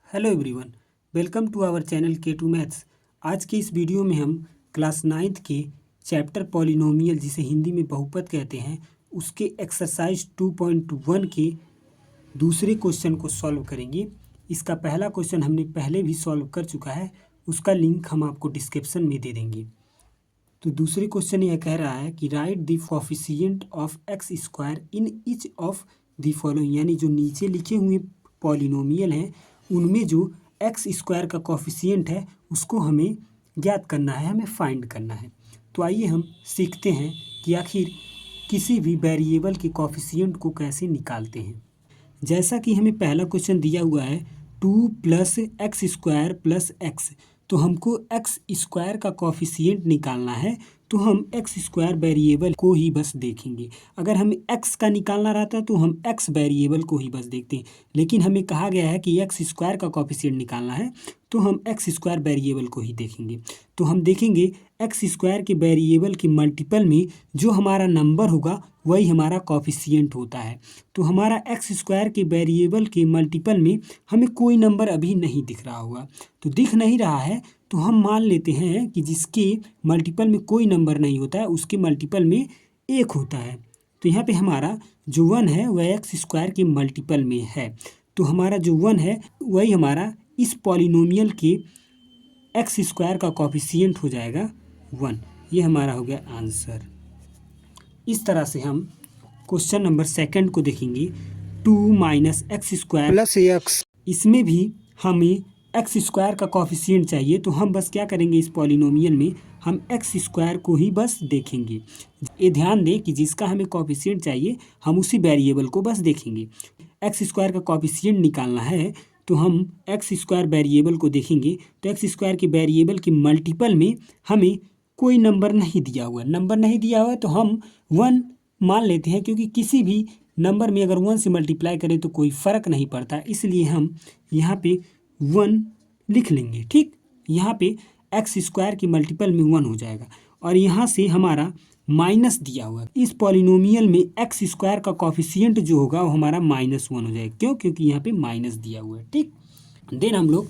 Hello everyone, welcome to our channel K2 maths. आज के इस वीडियो में हम क्लास 9th के चैप्टर पॉलिनोमियल, जिसे हिंदी में बहुपद कहते हैं, उसके एक्सरसाइज 2.1 के दूसरे क्वेश्चन को सॉल्व करेंगे। इसका पहला क्वेश्चन हमने पहले भी सॉल्व कर चुका है, उसका लिंक हम आपको डिस्क्रिप्शन में दे देंगे। तो दूसरे क्वेश्चन यह कह रहा है कि right the coefficient of x square in each of the following, यानी जो नीचे लिखे हुए पॉलिनोमियल हैं उनमें जो एक्स स्क्वायर का कोएफिशिएंट है उसको हमें ज्ञात करना है, हमें फाइंड करना है। तो आइए हम सीखते हैं कि आखिर किसी भी वेरिएबल के कोएफिशिएंट को कैसे निकालते हैं। जैसा कि हमें पहला क्वेश्चन दिया हुआ है 2 + x² + x, तो हमको एक्स स्क्वायर का कोएफिशिएंट निकालना है। तो हम एक्स स्क्वायर वेरिएबल को ही बस देखेंगे। अगर हमें एक्स का निकालना रहता तो हम एक्स वेरिएबल को ही बस देखते हैं, लेकिन हमें कहा गया है कि एक्स स्क्वायर का कोएफिशिएंट निकालना है तो हम एक्स स्क्वायर वेरिएबल को ही देखेंगे। तो हम देखेंगे एक्स स्क्वायर के वेरिएबल के मल्टीपल में जो हमारा नंबर होगा वही हमारा कोएफिशिएंट होता है। तो हमारा एक्स स्क्वायर के वेरिएबल के मल्टीपल में हमें कोई नंबर अभी नहीं दिख रहा होगा। तो दिख नहीं रहा है तो हम मान लेते हैं कि जिसके मल्टीपल में कोई नंबर नहीं होता है उसके मल्टीपल में 1 होता है। तो यहाँ पे हमारा जो 1 है वह एक्स स्क्वायर के मल्टीपल में है। तो हमारा जो 1 है वही हमारा इस पॉलिनोमियल के एक्स स्क्वायर का कोएफिशिएंट हो जाएगा 1। ये हमारा हो गया आंसर। इस तरह से हम क्वेश्चन नंबर सेकंड को देखेंगे 2 - x² + x। इसमें भी हमें एक्स स्क्वायर का कोएफिशिएंट चाहिए, तो हम बस क्या करेंगे, इस पॉलिनोमियल में हम एक्स स्क्वायर को ही बस देखेंगे। ये ध्यान दें कि जिसका हमें कोएफिशिएंट चाहिए हम उसी वेरिएबल को बस देखेंगे। एक्स स्क्वायर का कोएफिशिएंट निकालना है तो हम एक्स स्क्वायर वेरिएबल को देखेंगे। तो एक्स स्क्वायर के वेरिएबल के मल्टीपल में हमें कोई नंबर नहीं दिया हुआ है, तो हम 1 मान लेते हैं, क्योंकि किसी भी नंबर में अगर 1 से मल्टीप्लाई करें तो कोई फ़र्क नहीं पड़ता, इसलिए हम यहाँ पे 1 लिख लेंगे। ठीक, यहाँ पे एक्स स्क्वायर के मल्टीपल में 1 हो जाएगा और यहाँ से हमारा माइनस दिया हुआ है। इस पॉलिनोमियल में एक्स स्क्वायर का कोएफिशिएंट जो होगा वो हमारा -1 हो जाएगा। क्यों? क्योंकि यहाँ पे माइनस दिया हुआ है। ठीक, देन हम लोग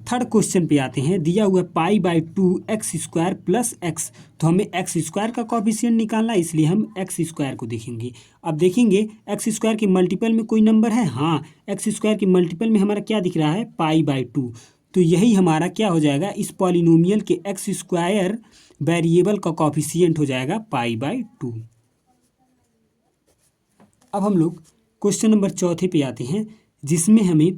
थर्ड क्वेश्चन पे आते हैं। दिया हुआ है π/2 x² + x, तो हमें एक्स स्क्वायर का कोएफिशिएंट निकालना है, इसलिए हम एक्स स्क्वायर को देखेंगे। अब देखेंगे एक्स स्क्वायर के मल्टीपल में कोई नंबर है। हाँ, एक्स स्क्वायर के मल्टीपल में हमारा क्या दिख रहा है, π/2। तो यही हमारा क्या हो जाएगा, इस पॉलिनोमियल के एक्स स्क्वायर वेरिएबल का कोएफिशिएंट हो जाएगा π/2। अब हम लोग क्वेश्चन नंबर चौथे पे आते हैं, जिसमें हमें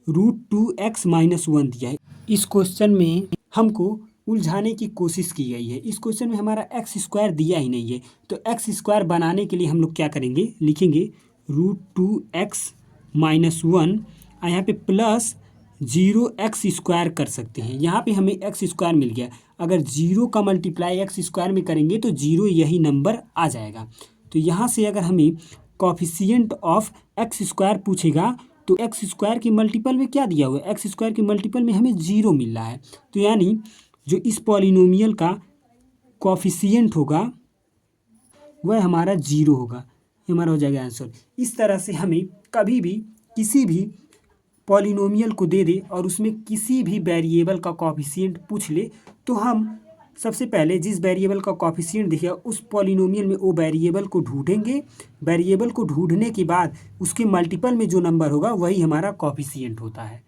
√2x - 1 दिया है। इस क्वेश्चन में हमको उलझाने की कोशिश की गई है। इस क्वेश्चन में हमारा एक्स स्क्वायर दिया ही नहीं है, तो एक्स स्क्वायर बनाने के लिए हम लोग क्या करेंगे, लिखेंगे √2x - 1 और यहाँ पे प्लस 0x² कर सकते हैं। यहाँ पे हमें एक्स स्क्वायर मिल गया। अगर 0 का मल्टीप्लाई एक्स स्क्वायर में करेंगे तो 0 यही नंबर आ जाएगा। तो यहाँ से अगर हमें कोएफिशिएंट ऑफ एक्स स्क्वायर पूछेगा तो एक्स स्क्वायर के मल्टीपल में क्या दिया हुआ है, एक्स स्क्वायर के मल्टीपल में हमें 0 मिल रहा है। तो यानी जो इस पॉलिनोमियल का कोएफिशिएंट होगा वह हमारा 0 होगा। ये हमारा हो जाएगा आंसर। इस तरह से हमें कभी भी किसी भी पॉलिनोमियल को दे दे और उसमें किसी भी वेरिएबल का कोएफिशिएंट पूछ ले, तो हम सबसे पहले जिस वेरिएबल का कोएफिशिएंट दिखेगा उस पॉलिनोमियल में वो वेरिएबल को ढूंढेंगे। वेरिएबल को ढूंढने के बाद उसके मल्टीपल में जो नंबर होगा वही हमारा कोएफिशिएंट होता है।